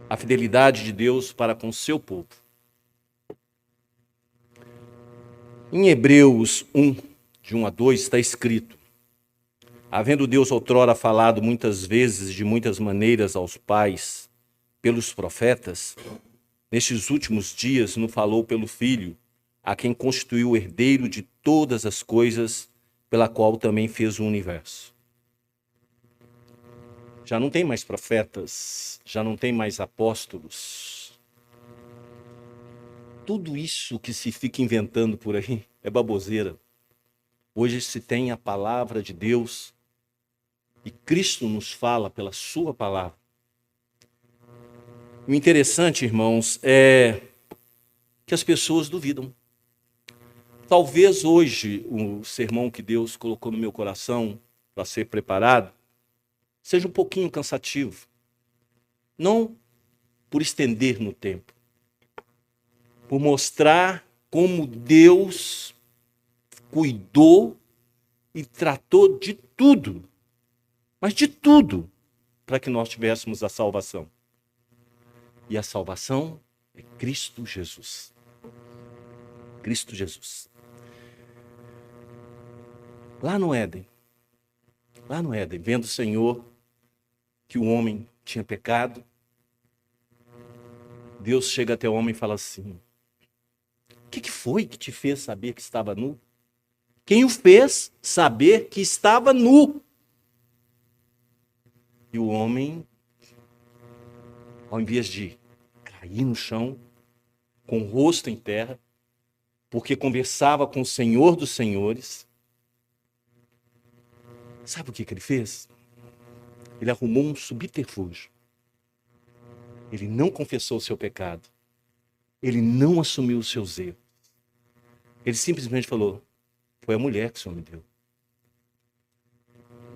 a fidelidade de Deus para com o seu povo. Em Hebreus 1, de 1 a 2, está escrito: havendo Deus outrora falado muitas vezes, de muitas maneiras aos pais, pelos profetas, nestes últimos dias nos falou pelo Filho, a quem constituiu o herdeiro de todas as coisas, pela qual também fez o universo. Já não tem mais profetas, já não tem mais apóstolos. Tudo isso que se fica inventando por aí é baboseira. Hoje se tem a palavra de Deus e Cristo nos fala pela sua palavra. O interessante, irmãos, é que as pessoas duvidam. Talvez hoje o sermão que Deus colocou no meu coração para ser preparado seja um pouquinho cansativo. Não por estender no tempo, por mostrar como Deus cuidou e tratou de tudo, mas de tudo, para que nós tivéssemos a salvação. E a salvação é Cristo Jesus. Cristo Jesus. Lá no Éden, vendo o Senhor que o homem tinha pecado, Deus chega até o homem e fala assim: o que foi que te fez saber que estava nu? Quem o fez saber que estava nu? E o homem, ao invés de cair no chão, com o rosto em terra, porque conversava com o Senhor dos Senhores, sabe o que ele fez? Ele arrumou um subterfúgio. Ele não confessou o seu pecado. Ele não assumiu os seus erros. Ele simplesmente falou: foi a mulher que o Senhor me deu.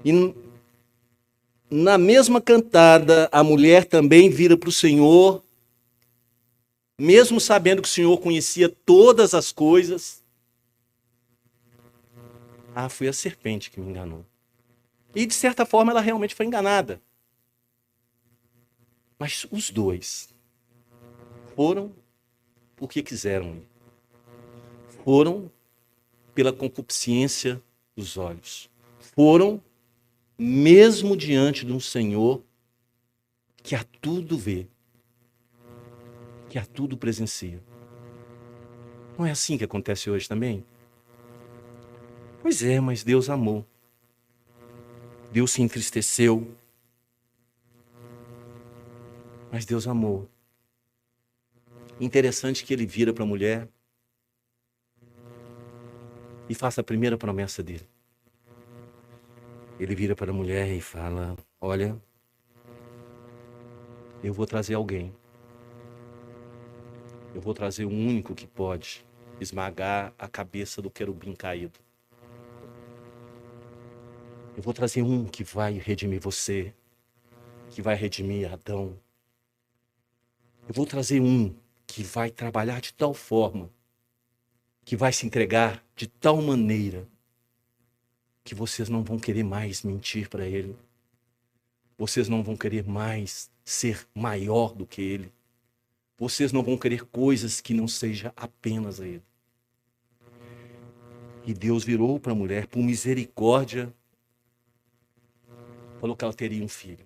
E na mesma cantada, a mulher também vira para o Senhor, mesmo sabendo que o Senhor conhecia todas as coisas. Ah, foi a serpente que me enganou. E de certa forma ela realmente foi enganada. Mas os dois foram porque quiseram ir. Foram pela concupiscência dos olhos. Foram mesmo diante de um Senhor que a tudo vê, que a tudo presencia. Não é assim que acontece hoje também? Pois é, mas Deus amou. Deus se entristeceu. Mas Deus amou. Interessante que ele vira para a mulher e faça a primeira promessa dele. Ele vira para a mulher e fala: olha, eu vou trazer alguém. Eu vou trazer o único que pode esmagar a cabeça do querubim caído. Eu vou trazer um que vai redimir você, que vai redimir Adão. Eu vou trazer um que vai trabalhar de tal forma, que vai se entregar de tal maneira, que vocês não vão querer mais mentir para ele. Vocês não vão querer mais ser maior do que ele. Vocês não vão querer coisas que não seja apenas a ele. E Deus virou para a mulher, por misericórdia, falou que ela teria um filho.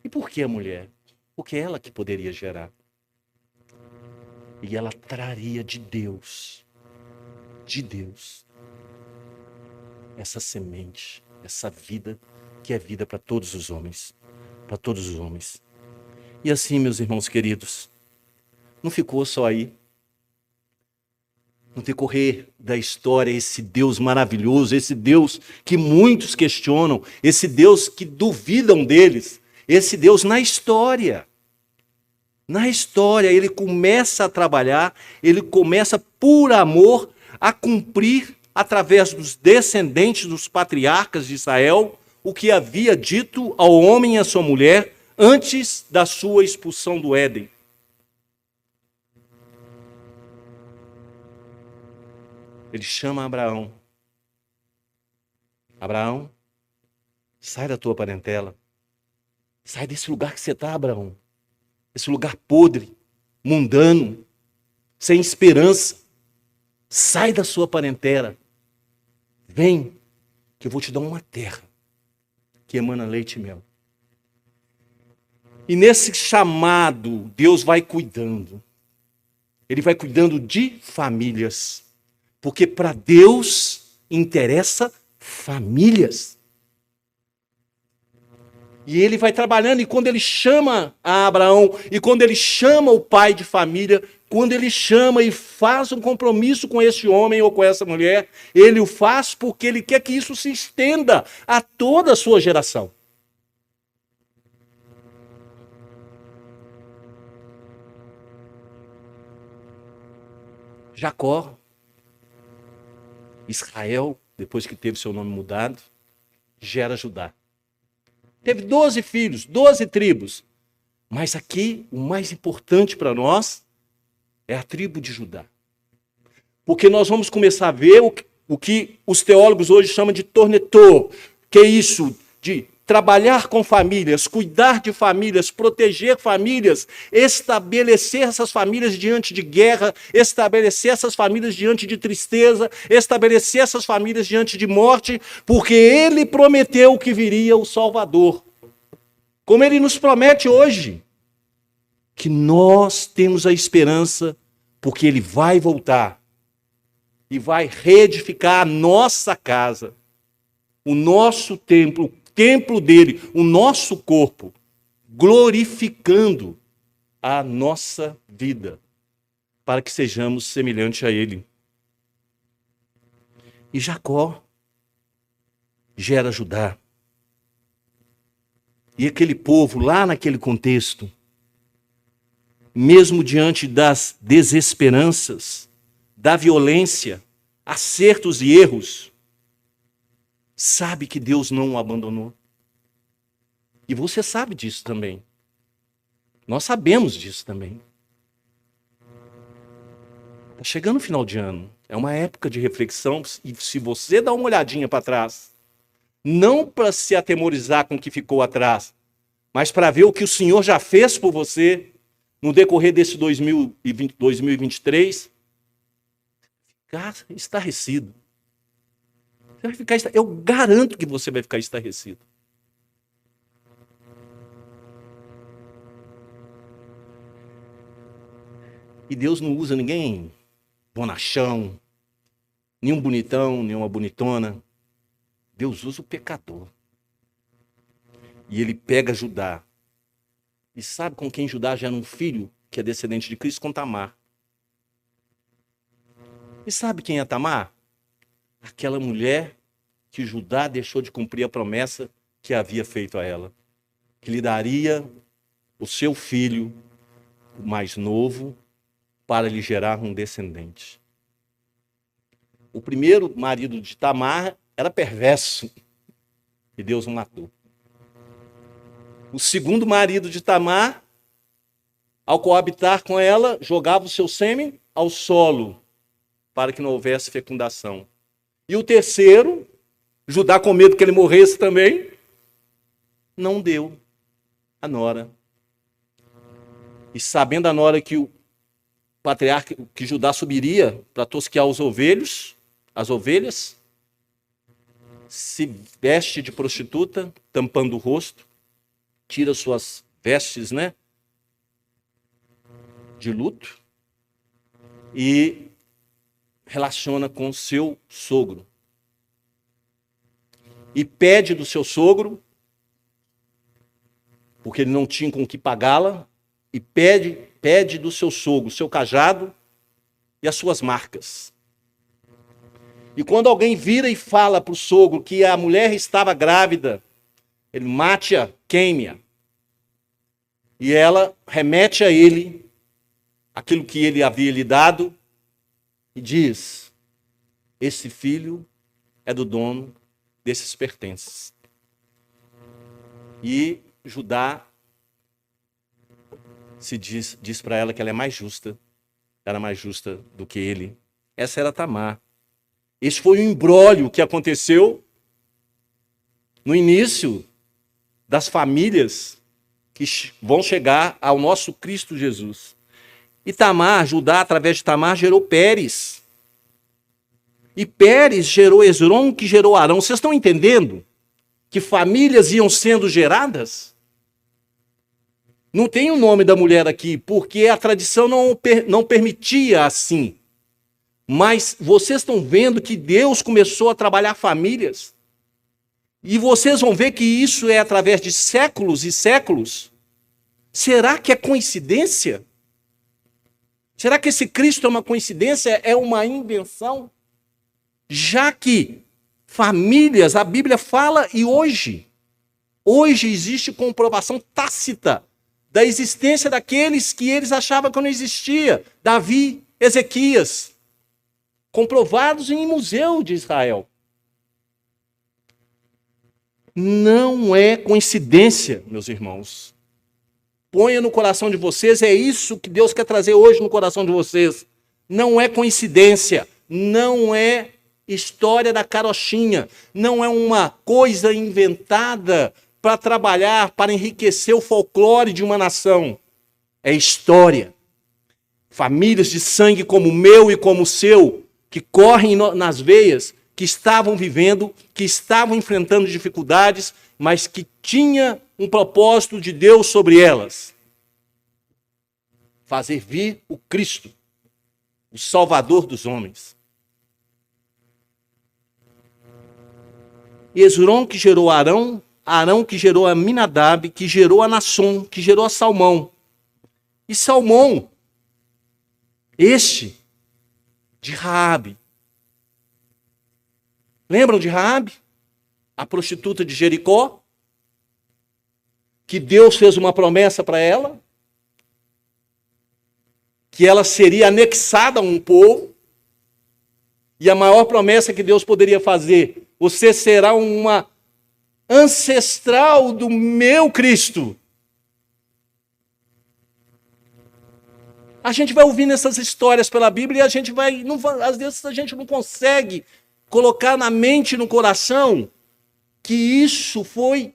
E por que a mulher? Porque ela que poderia gerar. E ela traria de Deus, essa semente, essa vida, que é vida para todos os homens. Para todos os homens. E assim, meus irmãos queridos, não ficou só aí. No decorrer da história, esse Deus maravilhoso, esse Deus que muitos questionam, esse Deus que duvidam deles, esse Deus na história, ele começa a trabalhar, ele começa por amor a cumprir, através dos descendentes dos patriarcas de Israel, o que havia dito ao homem e à sua mulher antes da sua expulsão do Éden. Ele chama Abraão. Abraão, sai da tua parentela. Sai desse lugar que você está, Abraão. esse lugar podre, mundano, sem esperança. Sai da sua parentela. Vem, que eu vou te dar uma terra que emana leite e mel. E nesse chamado, Deus vai cuidando. Ele vai cuidando de famílias. Porque para Deus interessa famílias. E ele vai trabalhando, e quando ele chama a Abraão, e quando ele chama o pai de família, quando ele chama e faz um compromisso com esse homem ou com essa mulher, ele o faz porque ele quer que isso se estenda a toda a sua geração. Jacó, Israel, depois que teve seu nome mudado, gera Judá. Teve 12 filhos, 12 tribos. Mas aqui, o mais importante para nós é a tribo de Judá. Porque nós vamos começar a ver o que os teólogos hoje chamam de tornetor, que é isso de trabalhar com famílias, cuidar de famílias, proteger famílias, estabelecer essas famílias diante de guerra, estabelecer essas famílias diante de tristeza, estabelecer essas famílias diante de morte, porque ele prometeu que viria o Salvador. Como ele nos promete hoje, que nós temos a esperança, porque ele vai voltar e vai reedificar a nossa casa, o nosso templo, o templo dele, o nosso corpo, glorificando a nossa vida, para que sejamos semelhantes a ele. E Jacó gera Judá. E aquele povo, lá naquele contexto, mesmo diante das desesperanças, da violência, acertos e erros, sabe que Deus não o abandonou. E você sabe disso também. Nós sabemos disso também. Está chegando o final de ano. É uma época de reflexão. E se você dá uma olhadinha para trás, não para se atemorizar com o que ficou atrás, mas para ver o que o Senhor já fez por você no decorrer desse 2023, ficar estarrecido. Você vai ficar, eu garanto que você vai ficar estarrecido. E Deus não usa ninguém bonachão, nenhum bonitão, nenhuma bonitona. Deus usa o pecador. E ele pega Judá. E sabe com quem Judá gera um filho que é descendente de Cristo? Com Tamar. E sabe quem é Tamar? Aquela mulher que Judá deixou de cumprir a promessa que havia feito a ela. Que lhe daria o seu filho, o mais novo, para lhe gerar um descendente. O primeiro marido de Tamar era perverso. E Deus o matou. O segundo marido de Tamar, ao coabitar com ela, jogava o seu sêmen ao solo, para que não houvesse fecundação. E o terceiro, Judá com medo que ele morresse também, não deu a nora. E sabendo a nora que o patriarca, que Judá subiria para tosquear as ovelhas, se veste de prostituta, tampando o rosto, tira suas vestes, de luto, e relaciona com seu sogro. E pede do seu sogro, porque ele não tinha com que pagá-la, e pede do seu sogro, seu cajado e as suas marcas. E quando alguém vira e fala para o sogro que a mulher estava grávida, ele mate-a, queime-a. E ela remete a ele aquilo que ele havia lhe dado e diz: esse filho é do dono desses pertences. E Judá diz para ela que ela é mais justa, era mais justa do que ele. Essa era Tamar. Esse foi o imbróglio que aconteceu no início das famílias que vão chegar ao nosso Cristo Jesus. E Tamar, Judá, através de Tamar, gerou Pérez. E Pérez gerou Hezron, que gerou Arão. Vocês estão entendendo que famílias iam sendo geradas? Não tem o nome da mulher aqui, porque a tradição não permitia assim. Mas vocês estão vendo que Deus começou a trabalhar famílias. E vocês vão ver que isso é através de séculos e séculos. Será que é coincidência? Será que esse Cristo é uma coincidência? É uma invenção? Já que famílias, a Bíblia fala, e hoje existe comprovação tácita da existência daqueles que eles achavam que não existia. Davi, Ezequias, comprovados em museu de Israel. Não é coincidência, meus irmãos. Ponha no coração de vocês, é isso que Deus quer trazer hoje no coração de vocês. Não é coincidência, não é história da carochinha, não é uma coisa inventada para trabalhar, para enriquecer o folclore de uma nação. É história. Famílias de sangue como o meu e como o seu, que correm nas veias, que estavam vivendo, que estavam enfrentando dificuldades, mas que tinha um propósito de Deus sobre elas. Fazer vir o Cristo, o Salvador dos homens. Hezron que gerou Arão, Arão que gerou Aminadab, que gerou a Nasson, que gerou a Salmão. E Salmão, este, de Raabe. Lembram de Raabe? A prostituta de Jericó? Que Deus fez uma promessa para ela? Que ela seria anexada a um povo? E a maior promessa que Deus poderia fazer: você será uma ancestral do meu Cristo. A gente vai ouvindo essas histórias pela Bíblia e a gente às vezes a gente não consegue colocar na mente e no coração que isso foi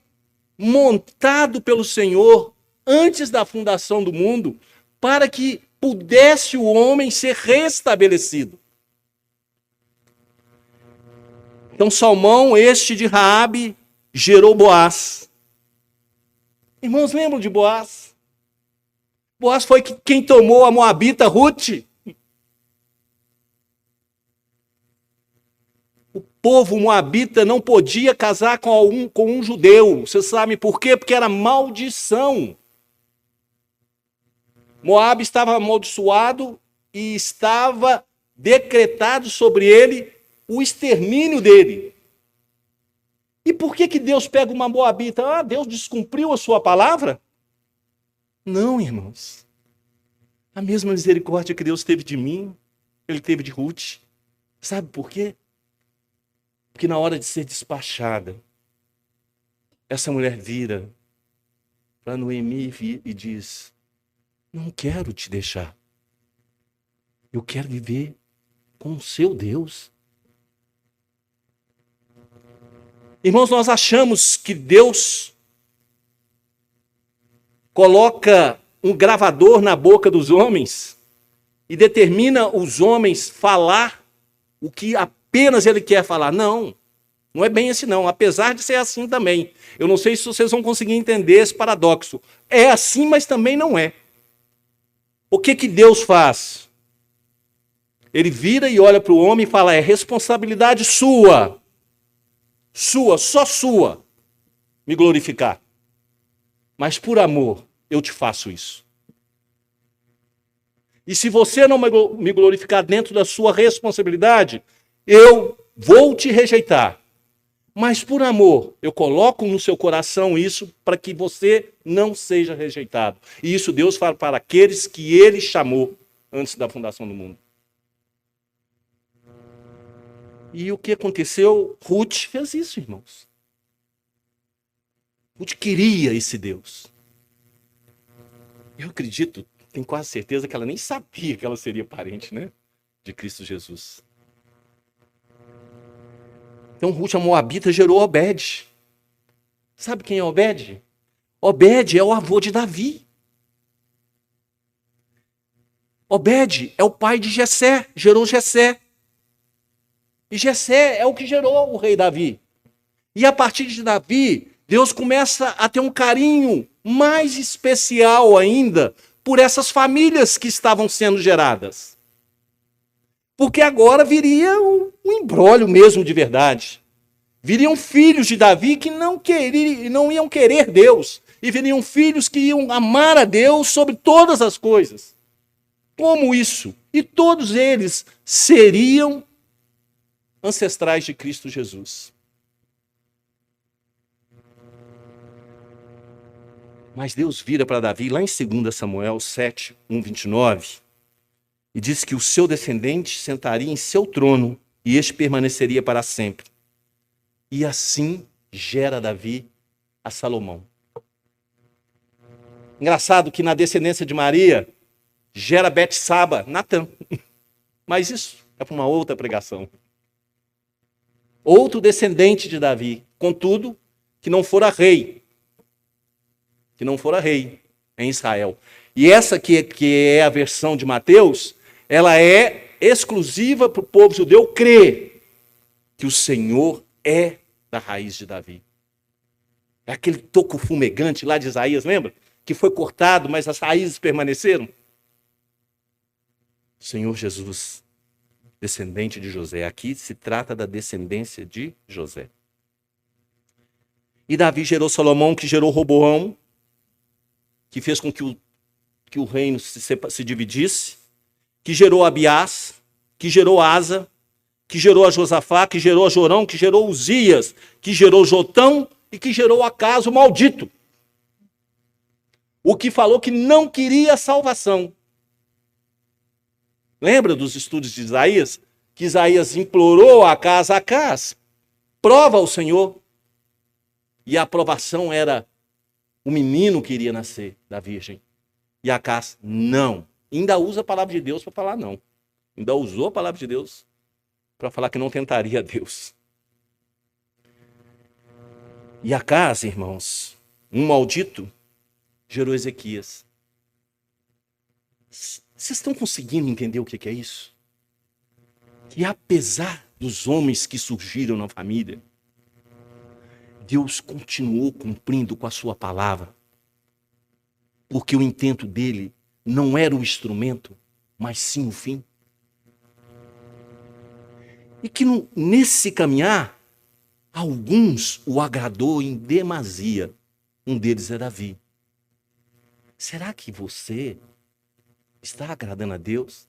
montado pelo Senhor antes da fundação do mundo para que pudesse o homem ser restabelecido. Então Salmão, este de Raabe, gerou Boaz. Irmãos, lembram de Boaz? Boaz foi quem tomou a moabita Ruth. O povo moabita não podia casar com um judeu. Vocês sabem por quê? Porque era maldição. Moabe estava amaldiçoado e estava decretado sobre ele o extermínio dele. E por que Deus pega uma moabita? Deus descumpriu a sua palavra? Não, irmãos. A mesma misericórdia que Deus teve de mim, Ele teve de Ruth. Sabe por quê? Porque na hora de ser despachada, essa mulher vira para Noemi e diz: não quero te deixar. Eu quero viver com o seu Deus. Irmãos, nós achamos que Deus coloca um gravador na boca dos homens e determina os homens falar o que apenas ele quer falar. Não, não é bem assim não, apesar de ser assim também. Eu não sei se vocês vão conseguir entender esse paradoxo. É assim, mas também não é. O que Deus faz? Ele vira e olha para o homem e fala: é responsabilidade sua, só sua, me glorificar. Mas por amor, eu te faço isso. E se você não me glorificar dentro da sua responsabilidade, eu vou te rejeitar. Mas por amor, eu coloco no seu coração isso para que você não seja rejeitado. E isso Deus fala para aqueles que Ele chamou antes da fundação do mundo. E o que aconteceu? Ruth fez isso, irmãos. Ruth queria esse Deus. Eu acredito, tenho quase certeza que ela nem sabia que ela seria parente, né, de Cristo Jesus. Então Ruth, a moabita, gerou Obed. Sabe quem é Obed? Obed é o avô de Davi. Obed é o pai de Jessé, gerou Jessé. E Jessé é o que gerou o rei Davi. E a partir de Davi, Deus começa a ter um carinho mais especial ainda por essas famílias que estavam sendo geradas. Porque agora viria um imbróglio mesmo de verdade. Viriam filhos de Davi que não iam querer Deus. E viriam filhos que iam amar a Deus sobre todas as coisas. Como isso? E todos eles seriam ancestrais de Cristo Jesus. Mas Deus vira para Davi, lá em 2 Samuel 7, 1:29, e diz que o seu descendente sentaria em seu trono e este permaneceria para sempre. E assim gera Davi a Salomão. Engraçado que na descendência de Maria gera Betsaba, Natã. Mas isso é para uma outra pregação. Outro descendente de Davi, contudo, que não fora rei. Que não fora rei em Israel. E essa que é a versão de Mateus, ela é exclusiva para o povo judeu crer que o Senhor é da raiz de Davi. É aquele toco fumegante lá de Isaías, lembra? Que foi cortado, mas as raízes permaneceram. Senhor Jesus, descendente de José. Aqui se trata da descendência de José. E Davi gerou Salomão, que gerou Roboão, que fez com que o reino se dividisse, que gerou Abiás, que gerou Asa, que gerou a Josafá, que gerou a Jorão, que gerou Uzias, que gerou Jotão e que gerou Acaz, o maldito. O que falou que não queria salvação. Lembra dos estudos de Isaías? Que Isaías implorou a Acaz, prova ao Senhor. E a aprovação era o menino que iria nascer da virgem. E Acaz, não. Ainda usa a palavra de Deus para falar não. Ainda usou a palavra de Deus para falar que não tentaria Deus. E Acaz, irmãos, um maldito, gerou Ezequias. Vocês estão conseguindo entender o que é isso? Que apesar dos homens que surgiram na família, Deus continuou cumprindo com a sua palavra. Porque o intento dele não era o instrumento, mas sim o fim. E que nesse caminhar, alguns o agradou em demasia. Um deles é Davi. Será que você está agradando a Deus?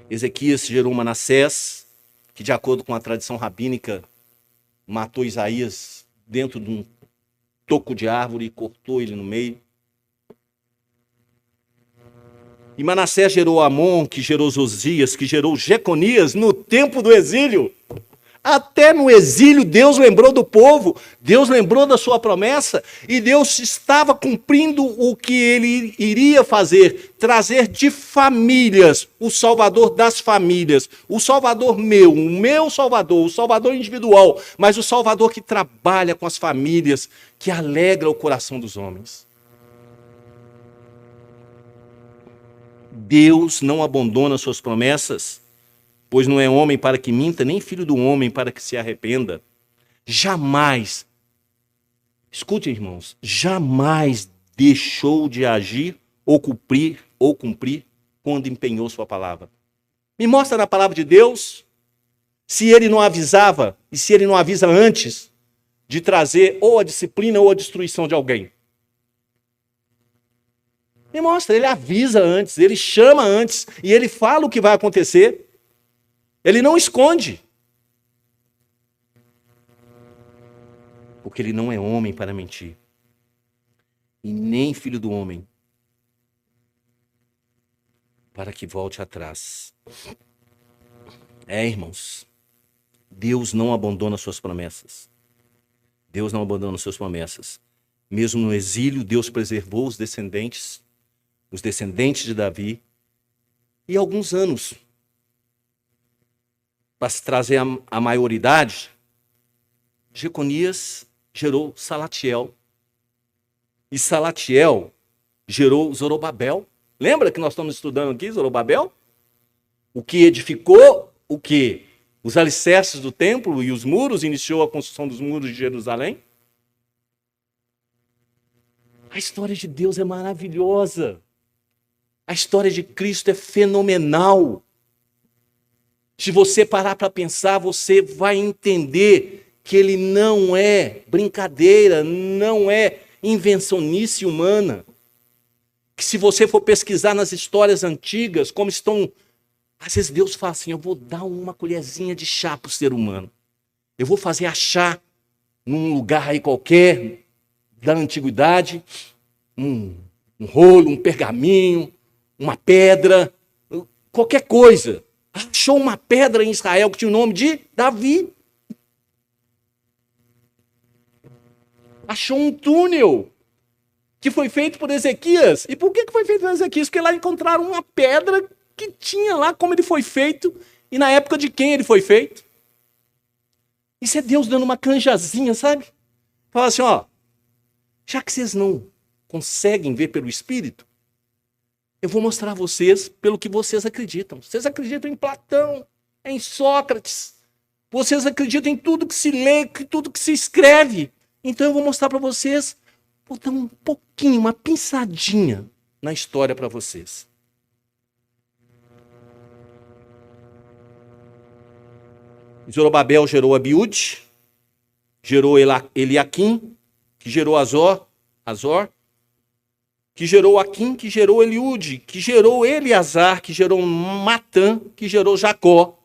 Ezequias gerou Manassés, que de acordo com a tradição rabínica, matou Isaías dentro de um toco de árvore e cortou ele no meio. E Manassés gerou Amon, que gerou Josias, que gerou Jeconias no tempo do exílio. Até no exílio, Deus lembrou do povo, Deus lembrou da sua promessa e Deus estava cumprindo o que ele iria fazer, trazer de famílias o Salvador das famílias, o Salvador meu, o meu Salvador, o Salvador individual, mas o Salvador que trabalha com as famílias, que alegra o coração dos homens. Deus não abandona suas promessas, pois não é homem para que minta, nem filho do homem para que se arrependa. Jamais, escutem, irmãos, jamais deixou de agir ou cumprir quando empenhou sua palavra. Me mostra na palavra de Deus se ele não avisava e se ele não avisa antes de trazer ou a disciplina ou a destruição de alguém. Me mostra, ele avisa antes, ele chama antes e ele fala o que vai acontecer. Ele não esconde. Porque ele não é homem para mentir. E nem filho do homem para que volte atrás. Irmãos, Deus não abandona suas promessas. Deus não abandona suas promessas. Mesmo no exílio, Deus preservou os descendentes de Davi, e alguns anos para se trazer a maioridade, Jeconias gerou Salatiel. E Salatiel gerou Zorobabel. Lembra que nós estamos estudando aqui, Zorobabel? O que edificou o quê? Os alicerces do templo e os muros, iniciou a construção dos muros de Jerusalém. A história de Deus é maravilhosa. A história de Cristo é fenomenal. Se você parar para pensar, você vai entender que ele não é brincadeira, não é invencionice humana. Que se você for pesquisar nas histórias antigas, como estão... Às vezes Deus fala assim, eu vou dar uma colherzinha de chá para o ser humano. Eu vou fazer achar num lugar aí qualquer da antiguidade, um rolo, um pergaminho, uma pedra, qualquer coisa. Achou uma pedra em Israel que tinha o nome de Davi. Achou um túnel que foi feito por Ezequias. E por que foi feito por Ezequias? Porque lá encontraram uma pedra que tinha lá como ele foi feito e na época de quem ele foi feito. Isso é Deus dando uma canjazinha, sabe? Fala assim, ó, já que vocês não conseguem ver pelo Espírito, eu vou mostrar a vocês pelo que vocês acreditam. Vocês acreditam em Platão, em Sócrates. Vocês acreditam em tudo que se lê, em tudo que se escreve. Então eu vou mostrar para vocês, vou dar um pouquinho, uma pinçadinha na história para vocês. Zorobabel gerou Abiúde, gerou Eliaquim, que gerou Azor, que gerou Aquim, que gerou Eliúde, que gerou Eleazar, que gerou Matã, que gerou Jacó,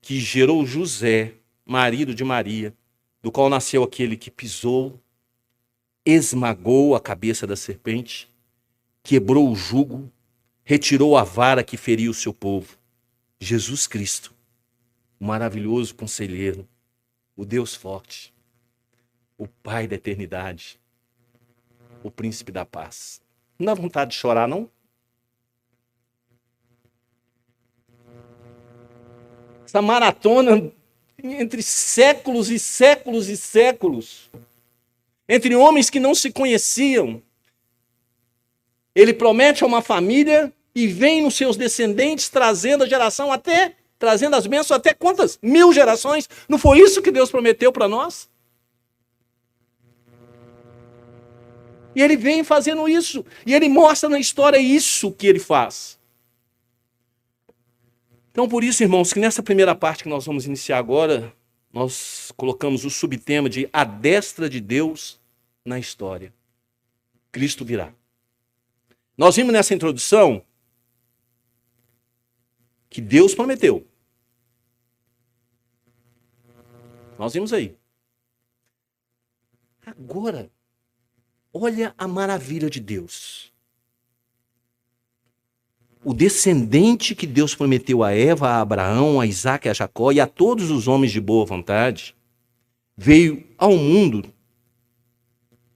que gerou José, marido de Maria, do qual nasceu aquele que pisou, esmagou a cabeça da serpente, quebrou o jugo, retirou a vara que feriu o seu povo. Jesus Cristo, o maravilhoso conselheiro, o Deus forte, o Pai da eternidade, o príncipe da paz. Não dá vontade de chorar, não? Essa maratona entre séculos e séculos e séculos, entre homens que não se conheciam. Ele promete a uma família e vem nos seus descendentes trazendo a geração até, trazendo as bênçãos até quantas? 1000 gerações. Não foi isso que Deus prometeu para nós? E ele vem fazendo isso. E ele mostra na história isso que ele faz. Então, por isso, irmãos, que nessa primeira parte que nós vamos iniciar agora, nós colocamos o subtema de a destra de Deus na história. Cristo virá. Nós vimos nessa introdução que Deus prometeu. Nós vimos aí. Agora, olha a maravilha de Deus. O descendente que Deus prometeu a Eva, a Abraão, a Isaac, a Jacó e a todos os homens de boa vontade, veio ao mundo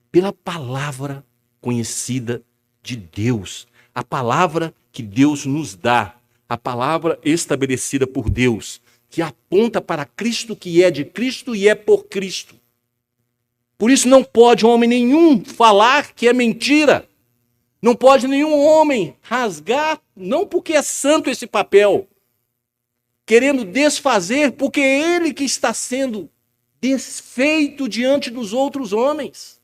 pela palavra conhecida de Deus. A palavra que Deus nos dá. A palavra estabelecida por Deus, que aponta para Cristo, que é de Cristo e é por Cristo. Por isso não pode homem nenhum falar que é mentira. Não pode nenhum homem rasgar, não porque é santo esse papel, querendo desfazer, porque é ele que está sendo desfeito diante dos outros homens.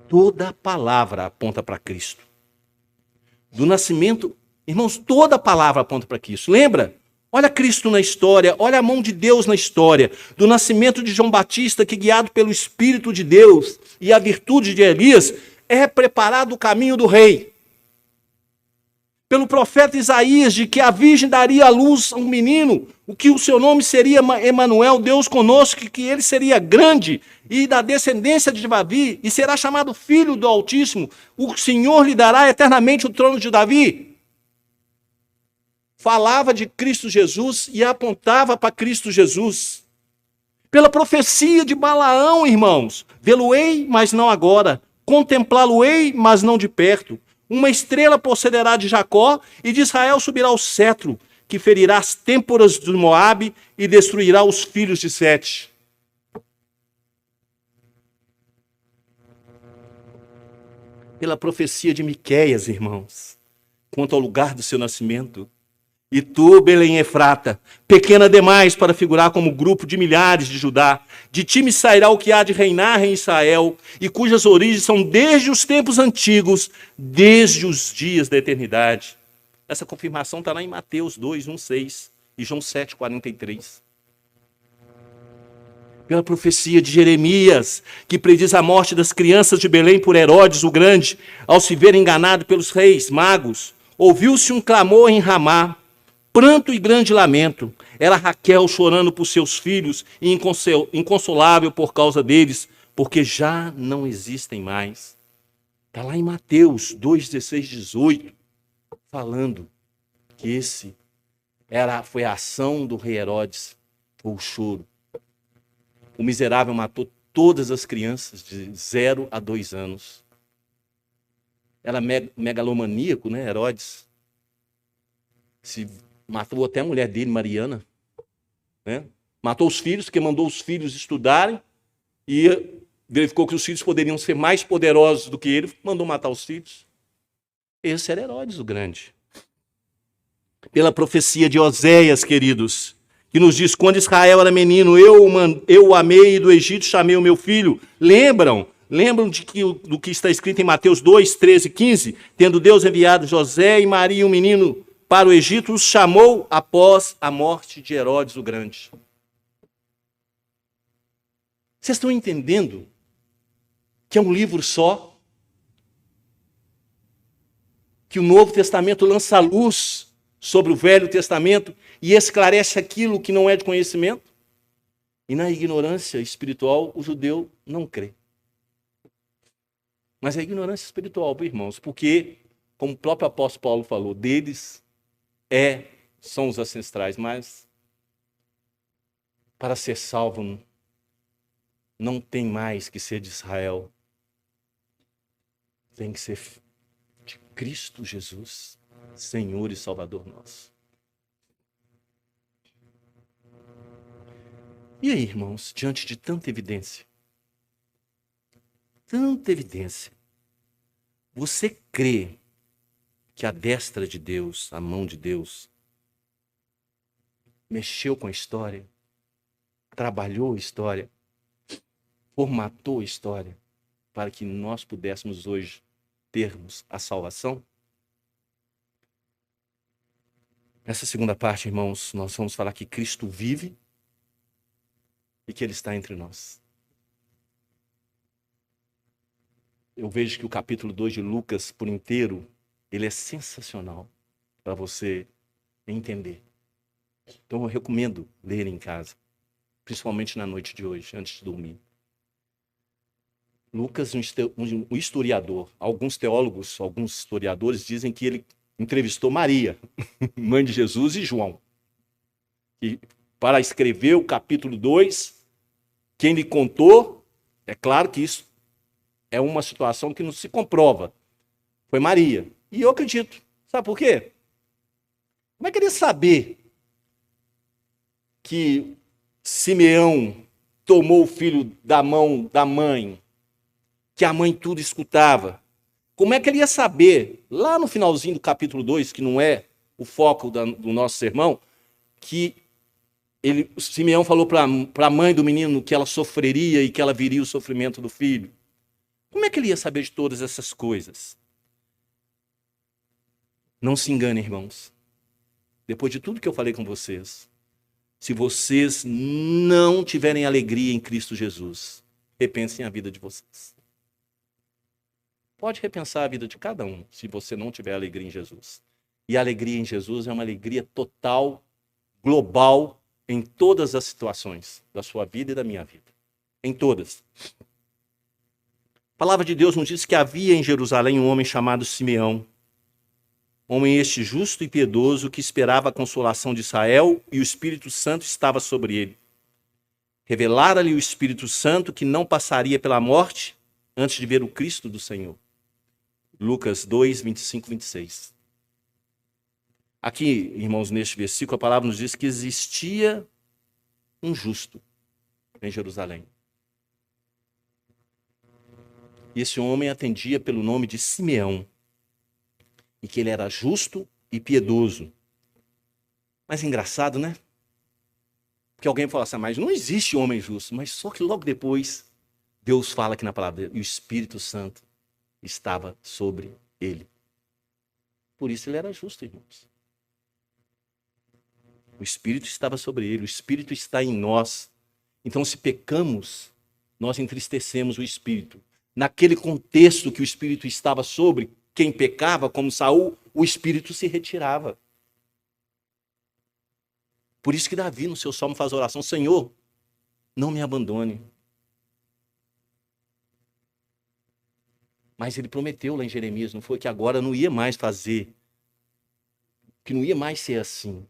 Toda palavra aponta para Cristo. Do nascimento, irmãos, toda palavra aponta para Cristo. Lembra? Olha Cristo na história, olha a mão de Deus na história. Do nascimento de João Batista, que guiado pelo Espírito de Deus e a virtude de Elias, é preparado o caminho do rei. Pelo profeta Isaías, de que a virgem daria à luz a um menino, o que o seu nome seria Emanuel, Deus conosco, que ele seria grande e da descendência de Davi, e será chamado Filho do Altíssimo. O Senhor lhe dará eternamente o trono de Davi. Falava de Cristo Jesus e apontava para Cristo Jesus. Pela profecia de Balaão, irmãos, vê-lo-ei, mas não agora. Contemplá-lo-ei, mas não de perto. Uma estrela procederá de Jacó, e de Israel subirá o cetro, que ferirá as têmporas de Moabe e destruirá os filhos de Sete. Pela profecia de Miqueias, irmãos, quanto ao lugar do seu nascimento. E tu, Belém Efrata, pequena demais para figurar como grupo de milhares de Judá, de ti me sairá o que há de reinar em Israel, e cujas origens são desde os tempos antigos, desde os dias da eternidade. Essa confirmação está lá em Mateus 2, 1, 6 e João 7, 43. Pela profecia de Jeremias, que prediz a morte das crianças de Belém por Herodes o Grande, ao se ver enganado pelos reis magos, ouviu-se um clamor em Ramá, pranto e grande lamento. Era Raquel chorando por seus filhos e inconsolável por causa deles, porque já não existem mais. Está lá em Mateus 2, 16, 18, falando que foi a ação do rei Herodes, ou o choro. O miserável matou todas as crianças de 0 a 2 anos. Era megalomaníaco, né, Herodes? Matou até a mulher dele, Mariana. Né? Matou os filhos, porque mandou os filhos estudarem e verificou que os filhos poderiam ser mais poderosos do que ele, mandou matar os filhos. Esse era Herodes o Grande. Pela profecia de Oséias, queridos, que nos diz, quando Israel era menino, eu o amei e do Egito chamei o meu filho. Lembram do que está escrito em Mateus 2, 13 e 15? Tendo Deus enviado José e Maria, um menino, para o Egito, os chamou após a morte de Herodes o Grande. Vocês estão entendendo que é um livro só? Que o Novo Testamento lança luz sobre o Velho Testamento e esclarece aquilo que não é de conhecimento? E na ignorância espiritual, o judeu não crê. Mas é ignorância espiritual, irmãos, porque, como o próprio apóstolo Paulo falou, deles são os ancestrais, mas para ser salvo não tem mais que ser de Israel. Tem que ser de Cristo Jesus, Senhor e Salvador nosso. E aí, irmãos, diante de tanta evidência, você crê que a destra de Deus, a mão de Deus, mexeu com a história, trabalhou a história, formatou a história, para que nós pudéssemos hoje termos a salvação? Nessa segunda parte, irmãos, nós vamos falar que Cristo vive e que Ele está entre nós. Eu vejo que o capítulo 2 de Lucas, por inteiro, ele é sensacional para você entender. Então eu recomendo ler em casa, principalmente na noite de hoje, antes de dormir. Lucas, um historiador, alguns teólogos, alguns historiadores dizem que ele entrevistou Maria, mãe de Jesus, e João. E para escrever o capítulo 2, quem lhe contou, é claro que isso é uma situação que não se comprova, foi Maria. E eu acredito. Sabe por quê? Como é que ele ia saber que Simeão tomou o filho da mão da mãe, que a mãe tudo escutava? Como é que ele ia saber, lá no finalzinho do capítulo 2, que não é o foco do nosso sermão, que Simeão falou para a mãe do menino que ela sofreria e que ela viria o sofrimento do filho? Como é que ele ia saber de todas essas coisas? Não se engane, irmãos. Depois de tudo que eu falei com vocês, se vocês não tiverem alegria em Cristo Jesus, repensem a vida de vocês. Pode repensar a vida de cada um, se você não tiver alegria em Jesus. E a alegria em Jesus é uma alegria total, global, em todas as situações da sua vida e da minha vida. Em todas. A palavra de Deus nos diz que havia em Jerusalém um homem chamado Simeão. Homem este justo e piedoso que esperava a consolação de Israel, e o Espírito Santo estava sobre ele. Revelara-lhe o Espírito Santo que não passaria pela morte antes de ver o Cristo do Senhor. Lucas 2, 25, 26. Aqui, irmãos, neste versículo, a palavra nos diz que existia um justo em Jerusalém. E esse homem atendia pelo nome de Simeão. E que ele era justo e piedoso. Mas engraçado, né? Porque alguém fala assim, mas não existe homem justo. Mas só que logo depois, Deus fala aqui na palavra dele, e o Espírito Santo estava sobre ele. Por isso ele era justo, irmãos. O Espírito estava sobre ele, o Espírito está em nós. Então, se pecamos, nós entristecemos o Espírito. Naquele contexto que o Espírito estava sobre, quem pecava, como Saul, o Espírito se retirava. Por isso que Davi, no seu salmo, faz a oração, Senhor, não me abandone. Mas ele prometeu lá em Jeremias, não foi? Que agora não ia mais fazer, que não ia mais ser assim.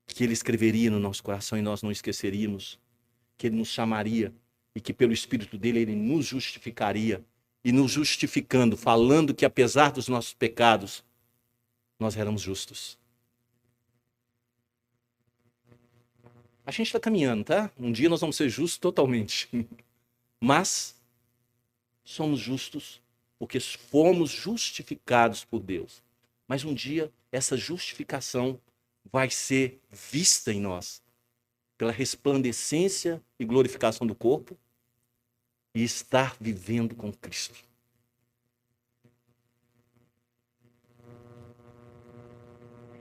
Que ele escreveria no nosso coração e nós não esqueceríamos. Que ele nos chamaria e que pelo Espírito dele ele nos justificaria. E nos justificando, falando que apesar dos nossos pecados, nós éramos justos. A gente está caminhando, tá? Um dia nós vamos ser justos totalmente. Mas somos justos porque fomos justificados por Deus. Mas um dia essa justificação vai ser vista em nós pela resplandecência e glorificação do corpo e estar vivendo com Cristo.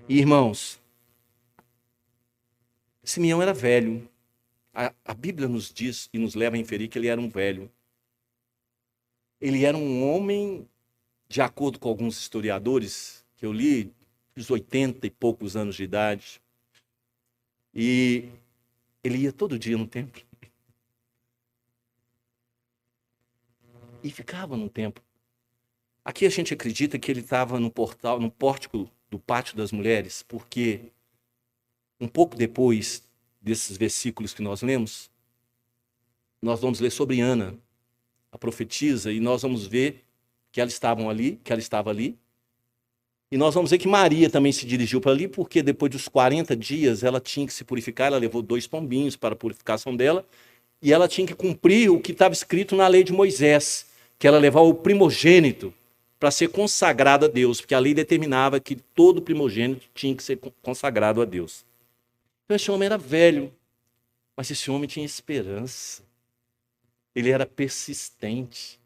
E, irmãos, Simeão era velho. A Bíblia nos diz e nos leva a inferir que ele era um velho. Ele era um homem, de acordo com alguns historiadores que eu li, dos 80 e poucos anos de idade. E ele ia todo dia no templo. E ficava no templo. Aqui a gente acredita que ele estava no pórtico do Pátio das Mulheres, porque um pouco depois desses versículos que nós lemos, nós vamos ler sobre Ana, a profetisa, e nós vamos ver que ela estava ali. E nós vamos ver que Maria também se dirigiu para ali, porque depois dos 40 dias ela tinha que se purificar, ela levou 2 pombinhos para a purificação dela, e ela tinha que cumprir o que estava escrito na lei de Moisés, que ela levava o primogênito para ser consagrado a Deus, porque a lei determinava que todo primogênito tinha que ser consagrado a Deus. Então esse homem era velho, mas esse homem tinha esperança. Ele era persistente.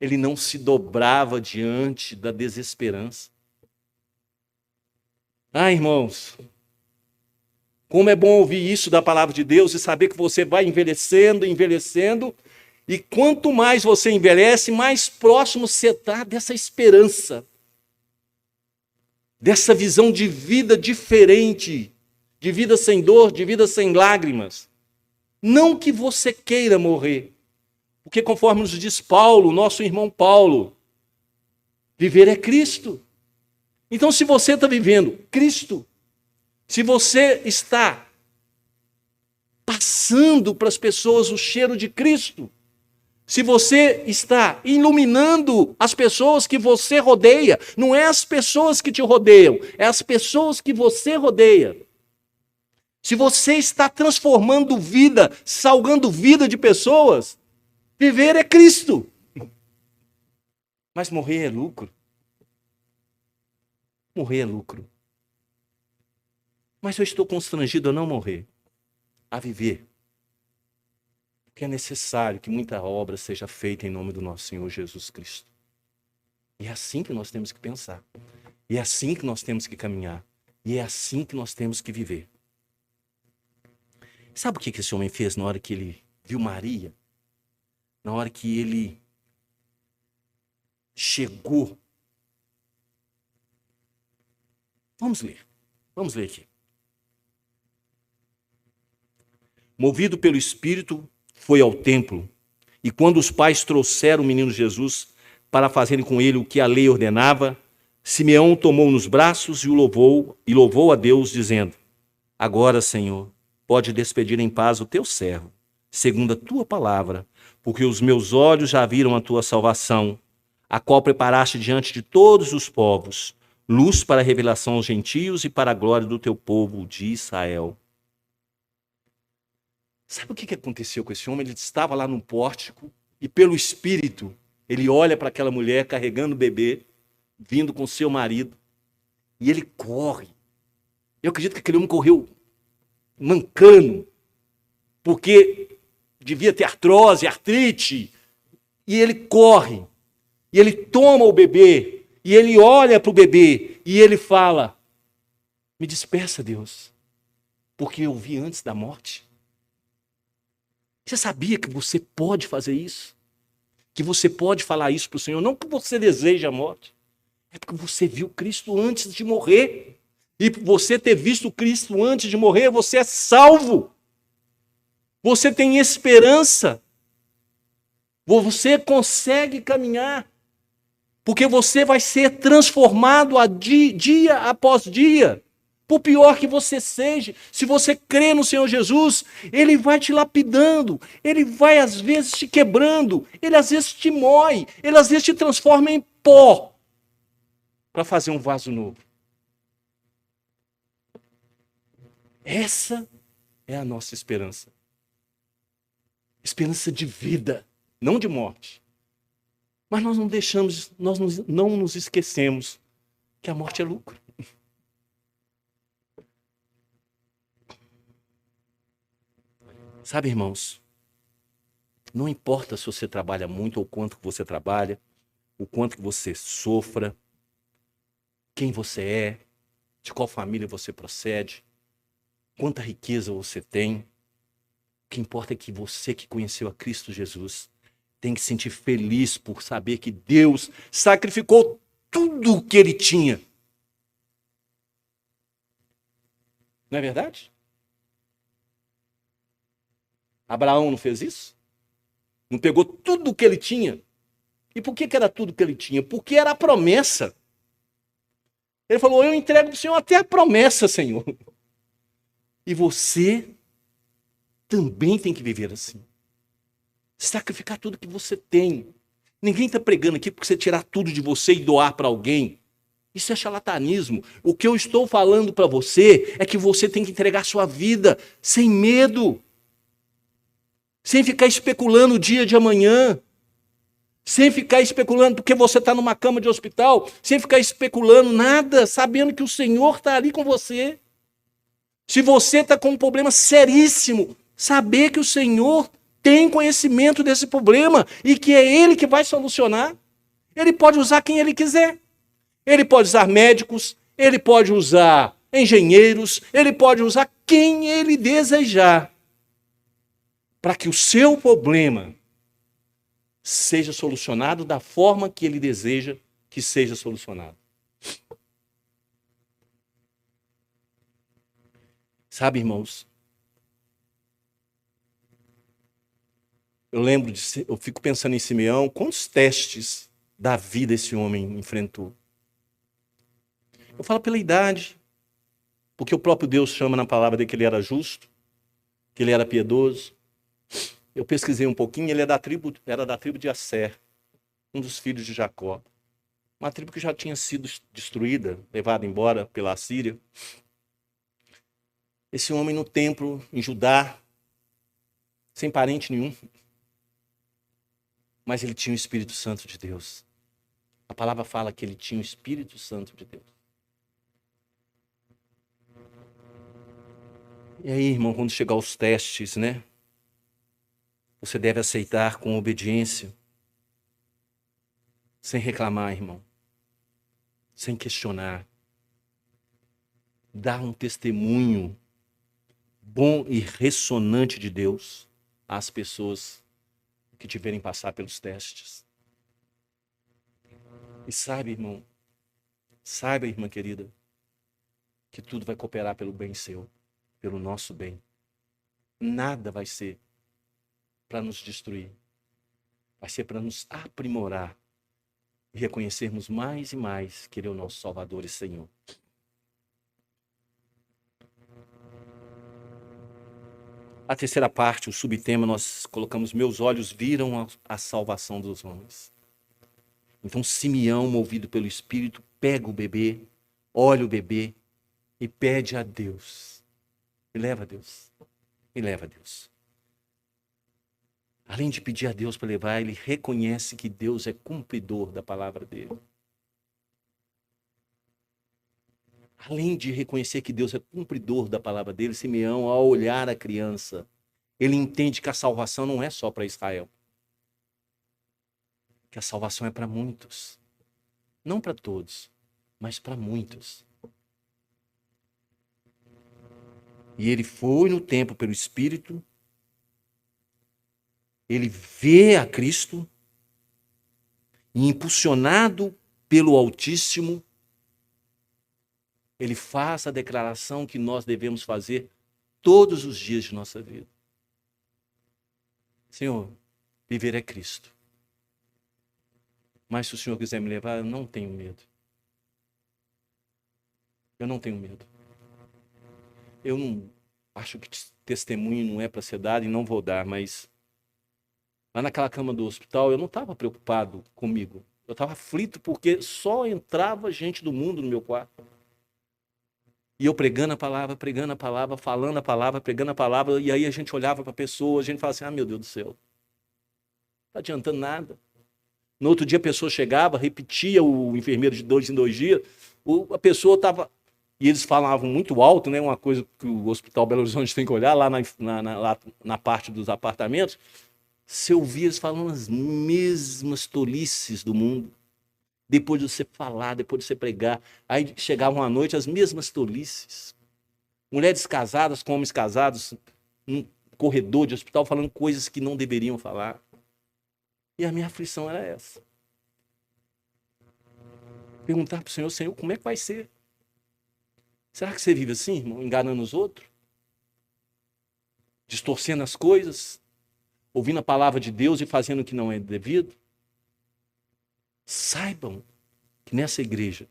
Ele não se dobrava diante da desesperança. Ah, irmãos, como é bom ouvir isso da palavra de Deus e saber que você vai envelhecendo, e quanto mais você envelhece, mais próximo você está dessa esperança, dessa visão de vida diferente, de vida sem dor, de vida sem lágrimas. Não que você queira morrer, porque conforme nos diz Paulo, nosso irmão Paulo, viver é Cristo. Então, se você está vivendo Cristo, se você está passando para as pessoas o cheiro de Cristo, se você está iluminando as pessoas que você rodeia, não é as pessoas que te rodeiam, é as pessoas que você rodeia. Se você está transformando vida, salgando vida de pessoas, viver é Cristo. Mas morrer é lucro. Morrer é lucro. Mas eu estou constrangido a não morrer, a viver. Porque é necessário que muita obra seja feita em nome do nosso Senhor Jesus Cristo. E é assim que nós temos que pensar. E é assim que nós temos que caminhar. E é assim que nós temos que viver. Sabe o que esse homem fez na hora que ele viu Maria? Na hora que ele chegou. Vamos ler aqui. Movido pelo Espírito, foi ao templo, e quando os pais trouxeram o menino Jesus para fazerem com ele o que a lei ordenava, Simeão o tomou nos braços e louvou a Deus, dizendo: Agora, Senhor, pode despedir em paz o teu servo, segundo a tua palavra, porque os meus olhos já viram a tua salvação, a qual preparaste diante de todos os povos, luz para a revelação aos gentios e para a glória do teu povo de Israel. Sabe o que aconteceu com esse homem? Ele estava lá num pórtico e, pelo Espírito, ele olha para aquela mulher carregando o bebê, vindo com seu marido, e ele corre. Eu acredito que aquele homem correu mancando, porque devia ter artrose, artrite, e ele corre, e ele toma o bebê, e ele olha para o bebê, e ele fala: me despeça, Deus, porque eu vi antes da morte. Você sabia que você pode fazer isso? Que você pode falar isso para o Senhor? Não que você deseja a morte, é porque você viu Cristo antes de morrer. E por você ter visto Cristo antes de morrer, você é salvo. Você tem esperança. Você consegue caminhar. Porque você vai ser transformado dia após dia. Por pior que você seja, se você crê no Senhor Jesus, Ele vai te lapidando, Ele vai às vezes te quebrando, Ele às vezes te moe, Ele às vezes te transforma em pó para fazer um vaso novo. Essa é a nossa esperança. Esperança de vida, não de morte. Mas nós não nos esquecemos que a morte é lucro. Sabe, irmãos, não importa se você trabalha muito ou quanto que você trabalha, o quanto que você sofra, quem você é, de qual família você procede, quanta riqueza você tem. O que importa é que você que conheceu a Cristo Jesus tem que se sentir feliz por saber que Deus sacrificou tudo o que Ele tinha. Não é verdade? Abraão não fez isso? Não pegou tudo o que ele tinha? E por que era tudo o que ele tinha? Porque era a promessa. Ele falou: eu entrego para o Senhor até a promessa, Senhor. E você também tem que viver assim. Sacrificar tudo que você tem. Ninguém está pregando aqui porque você tirar tudo de você e doar para alguém. Isso é charlatanismo. O que eu estou falando para você é que você tem que entregar sua vida sem medo. Sem ficar especulando o dia de amanhã. Sem ficar especulando porque você está numa cama de hospital. Sem ficar especulando nada, sabendo que o Senhor está ali com você. Se você está com um problema seríssimo, saber que o Senhor tem conhecimento desse problema e que é Ele que vai solucionar. Ele pode usar quem Ele quiser. Ele pode usar médicos, Ele pode usar engenheiros, Ele pode usar quem Ele desejar, para que o seu problema seja solucionado da forma que Ele deseja que seja solucionado. Sabe, irmãos, eu fico pensando em Simeão, quantos testes da vida esse homem enfrentou. Eu falo pela idade, porque o próprio Deus chama na palavra dele que ele era justo, que ele era piedoso. Eu pesquisei um pouquinho, ele era da tribo de Asser, um dos filhos de Jacó. Uma tribo que já tinha sido destruída, levada embora pela Assíria. Esse homem no templo, em Judá, sem parente nenhum, mas ele tinha o Espírito Santo de Deus. A palavra fala que ele tinha o Espírito Santo de Deus. E aí, irmão, quando chegar os testes, né? Você deve aceitar com obediência, sem reclamar, irmão, sem questionar. Dar um testemunho bom e ressonante de Deus às pessoas que tiverem passar pelos testes. E saiba, irmã querida, que tudo vai cooperar pelo bem seu, pelo nosso bem. Nada vai ser para nos destruir. Vai ser para nos aprimorar e reconhecermos mais e mais que Ele é o nosso Salvador e Senhor. A terceira parte, o subtema, nós colocamos: meus olhos viram a salvação dos homens. Então Simeão, movido pelo Espírito, pega o bebê, olha o bebê e pede a Deus. E leva a Deus. E leva a Deus. Além de pedir a Deus para levar, ele reconhece que Deus é cumpridor da palavra dele. Além de reconhecer que Deus é cumpridor da palavra dele, Simeão, ao olhar a criança, ele entende que a salvação não é só para Israel. Que a salvação é para muitos. Não para todos, mas para muitos. E ele foi no templo pelo Espírito, ele vê a Cristo, e impulsionado pelo Altíssimo, ele faz a declaração que nós devemos fazer todos os dias de nossa vida. Senhor, viver é Cristo. Mas se o Senhor quiser me levar, eu não tenho medo. Eu não tenho medo. Eu não acho que testemunho não é para ser dado e não vou dar, mas lá naquela cama do hospital eu não estava preocupado comigo. Eu estava aflito porque só entrava gente do mundo no meu quarto. E eu pregando a palavra, falando a palavra, pregando a palavra, e aí a gente olhava para a pessoa, a gente falava assim, ah, meu Deus do céu, não está adiantando nada. No outro dia a pessoa chegava, repetia o enfermeiro de 2 em 2 dias, a pessoa estava... E eles falavam muito alto, né? Uma coisa que o Hospital Belo Horizonte tem que olhar, lá na parte dos apartamentos, você ouvia eles falando as mesmas tolices do mundo. Depois de você falar, depois de você pregar, aí chegavam à noite as mesmas tolices. Mulheres casadas com homens casados, num corredor de hospital, falando coisas que não deveriam falar. E a minha aflição era essa. Perguntar para o Senhor, Senhor, como é que vai ser? Será que você vive assim, irmão, enganando os outros? Distorcendo as coisas? Ouvindo a palavra de Deus e fazendo o que não é devido? Saibam que nessa igreja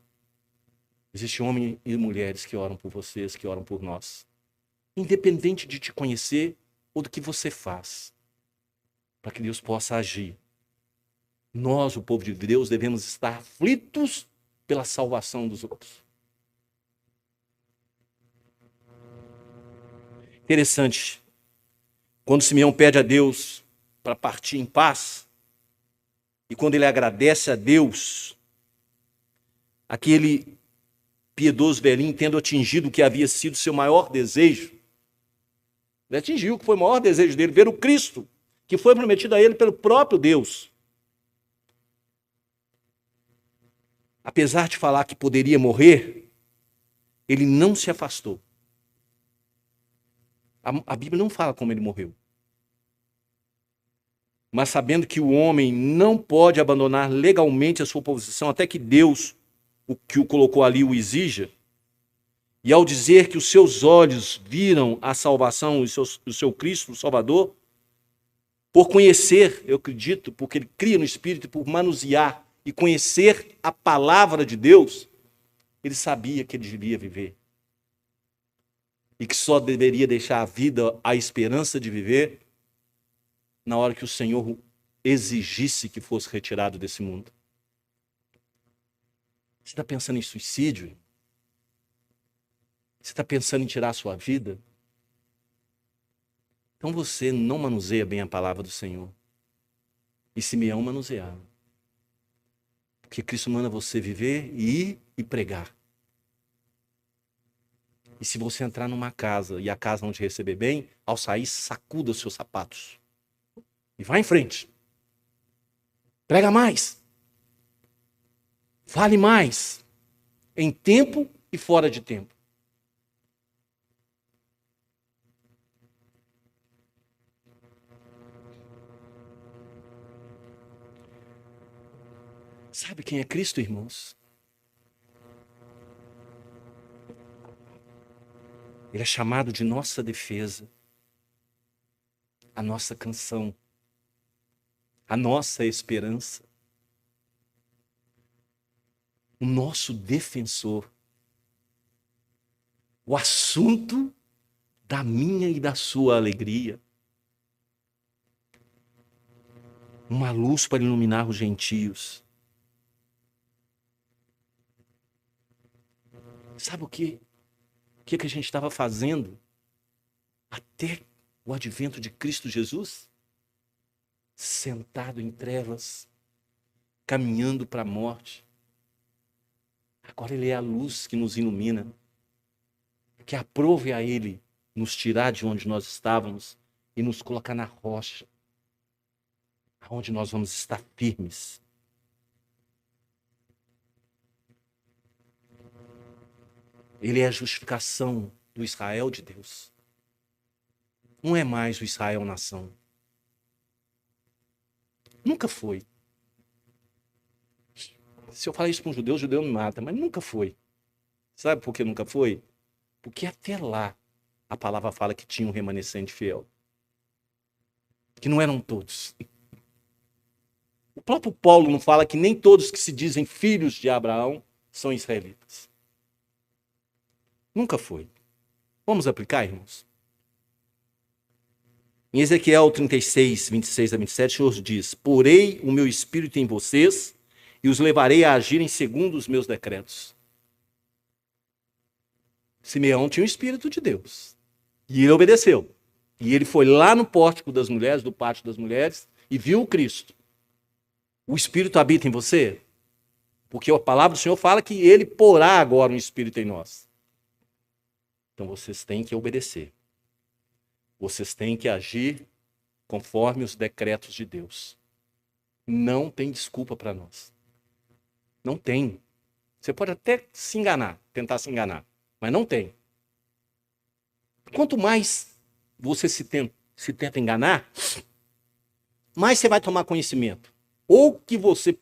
existem homens e mulheres que oram por vocês, que oram por nós. Independente de te conhecer ou do que você faz. Para que Deus possa agir. Nós, o povo de Deus, devemos estar aflitos pela salvação dos outros. Interessante. Quando Simeão pede a Deus para partir em paz, e quando ele agradece a Deus, aquele piedoso velhinho, tendo atingido o que havia sido seu maior desejo, ele atingiu o que foi o maior desejo dele, ver o Cristo, que foi prometido a ele pelo próprio Deus. Apesar de falar que poderia morrer, ele não se afastou. A Bíblia não fala como ele morreu. Mas sabendo que o homem não pode abandonar legalmente a sua posição até que Deus, o que o colocou ali, o exija, e ao dizer que os seus olhos viram a salvação, o seu Cristo, o Salvador, por conhecer, eu acredito, porque ele cria no Espírito, por manusear e conhecer a palavra de Deus, ele sabia que ele devia viver. E que só deveria deixar a vida, a esperança de viver, na hora que o Senhor exigisse que fosse retirado desse mundo. Você está pensando em suicídio? Você está pensando em tirar a sua vida? Então você não manuseia bem a palavra do Senhor. E Simeão manuseava. Porque Cristo manda você viver e ir e pregar. E se você entrar numa casa e a casa não te receber bem, ao sair, sacuda os seus sapatos. E vá em frente. Prega mais. Fale mais. Em tempo e fora de tempo. Sabe quem é Cristo, irmãos? Ele é chamado de nossa defesa, a nossa canção, a nossa esperança, o nosso defensor, o assunto da minha e da sua alegria, uma luz para iluminar os gentios, Sabe o que? O que a gente estava fazendo até o advento de Cristo Jesus? Sentado em trevas, caminhando para a morte. Agora Ele é a luz que nos ilumina. Que aprove a Ele nos tirar de onde nós estávamos e nos colocar na rocha, onde nós vamos estar firmes. Ele é a justificação do Israel de Deus. Não é mais o Israel nação. Nunca foi. Se eu falar isso para um judeu, o judeu me mata, mas nunca foi. Sabe por que nunca foi? Porque até lá a palavra fala que tinha um remanescente fiel. Que não eram todos. O próprio Paulo não fala que nem todos que se dizem filhos de Abraão são israelitas. Nunca foi. Vamos aplicar, irmãos? Em Ezequiel 36, 26 a 27, o Senhor diz: porei o meu espírito em vocês e os levarei a agirem segundo os meus decretos. Simeão tinha o Espírito de Deus. E ele obedeceu. E ele foi lá no pórtico das mulheres, do pátio das mulheres, e viu o Cristo. O Espírito habita em você? Porque a palavra do Senhor fala que ele porá agora um Espírito em nós. Então vocês têm que obedecer. Vocês têm que agir conforme os decretos de Deus. Não tem desculpa para nós. Não tem. Você pode até se enganar, tentar se enganar, mas não tem. Quanto mais você se tenta enganar, mais você vai tomar conhecimento. Ou que você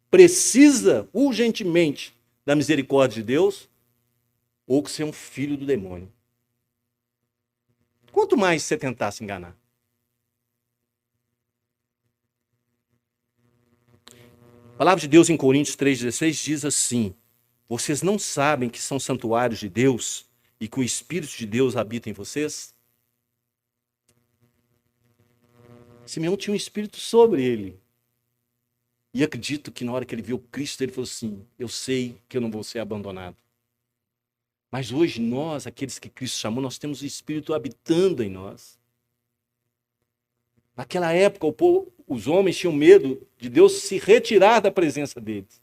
precisa urgentemente da misericórdia de Deus, ou que você é um filho do demônio. Quanto mais você tentar se enganar. A palavra de Deus em Coríntios 3,16 diz assim: vocês não sabem que são santuários de Deus e que o Espírito de Deus habita em vocês? Simeão tinha um Espírito sobre ele. E acredito que na hora que ele viu Cristo, ele falou assim: eu sei que eu não vou ser abandonado. Mas hoje nós, aqueles que Cristo chamou, nós temos o Espírito habitando em nós. Naquela época, os homens tinham medo de Deus se retirar da presença deles.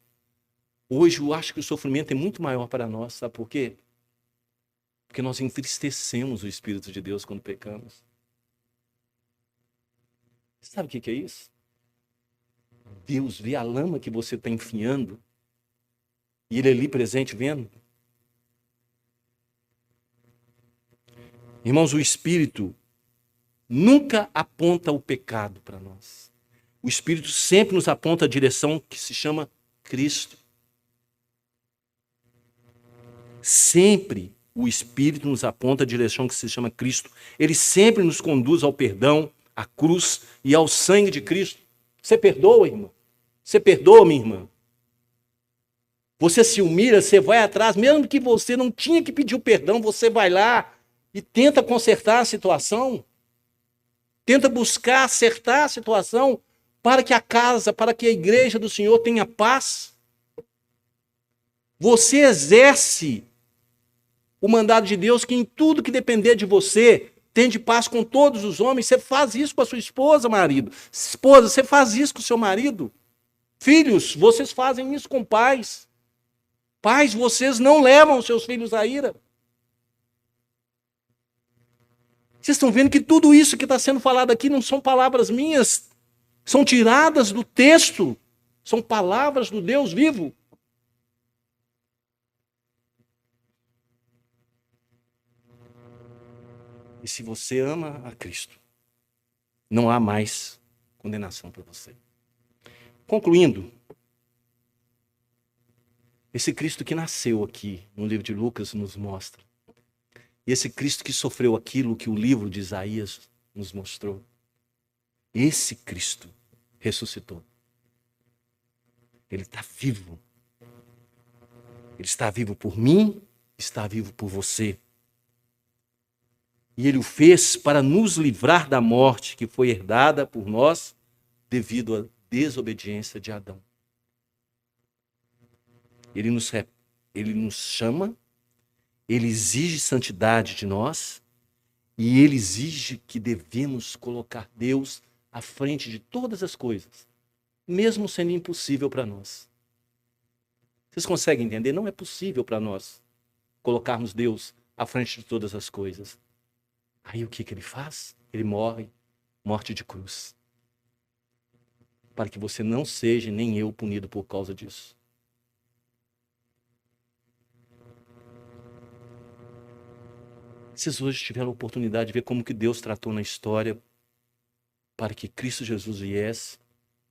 Hoje eu acho que o sofrimento é muito maior para nós, sabe por quê? Porque nós entristecemos o Espírito de Deus quando pecamos. Sabe o que é isso? Deus vê a lama que você está enfiando e Ele é ali presente vendo. Irmãos, o Espírito nunca aponta o pecado para nós. O Espírito sempre nos aponta a direção que se chama Cristo. Sempre o Espírito nos aponta a direção que se chama Cristo. Ele sempre nos conduz ao perdão, à cruz e ao sangue de Cristo. Você perdoa, irmão? Você perdoa, minha irmã? Você se humilha, você vai atrás, mesmo que você não tinha que pedir o perdão, você vai lá e tenta consertar a situação. Tenta buscar acertar a situação para que a casa, para que a igreja do Senhor tenha paz. Você exerce o mandado de Deus que em tudo que depender de você, tende paz com todos os homens. Você faz isso com a sua esposa, marido. Esposa, você faz isso com o seu marido. Filhos, vocês fazem isso com pais. Pais, vocês não levam seus filhos à ira. Vocês estão vendo que tudo isso que está sendo falado aqui não são palavras minhas, são tiradas do texto, são palavras do Deus vivo. E se você ama a Cristo, não há mais condenação para você. Concluindo, esse Cristo que nasceu aqui no livro de Lucas nos mostra. E esse Cristo que sofreu aquilo que o livro de Isaías nos mostrou. Esse Cristo ressuscitou. Ele está vivo. Ele está vivo por mim, está vivo por você. E ele o fez para nos livrar da morte que foi herdada por nós devido à desobediência de Adão. Ele nos chama Ele exige santidade de nós e ele exige que devemos colocar Deus à frente de todas as coisas, mesmo sendo impossível para nós. Vocês conseguem entender? Não é possível para nós colocarmos Deus à frente de todas as coisas. Aí o que ele faz? Ele morre, morte de cruz. Para que você não seja, nem eu, punido por causa disso. Vocês hoje tiveram a oportunidade de ver como que Deus tratou na história para que Cristo Jesus viesse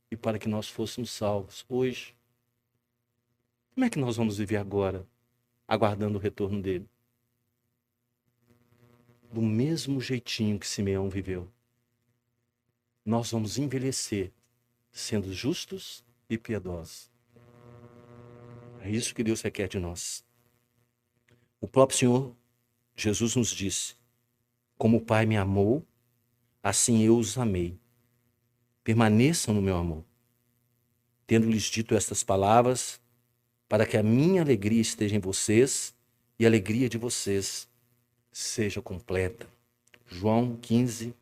e para que nós fôssemos salvos. Hoje, como é que nós vamos viver agora, aguardando o retorno dele? Do mesmo jeitinho que Simeão viveu. Nós vamos envelhecer, sendo justos e piedosos. É isso que Deus requer de nós. O próprio Senhor Jesus nos disse: como o Pai me amou, assim eu os amei. Permaneçam no meu amor. Tendo-lhes dito estas palavras, para que a minha alegria esteja em vocês e a alegria de vocês seja completa. João 15,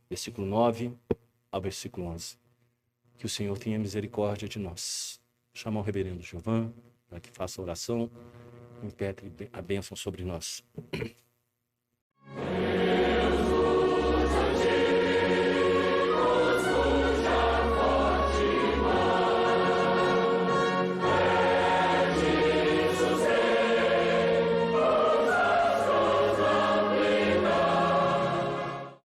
versículo 9 ao versículo 11. Que o Senhor tenha misericórdia de nós. Vou chamar o reverendo Giovan para que faça a oração e impetre a bênção sobre nós.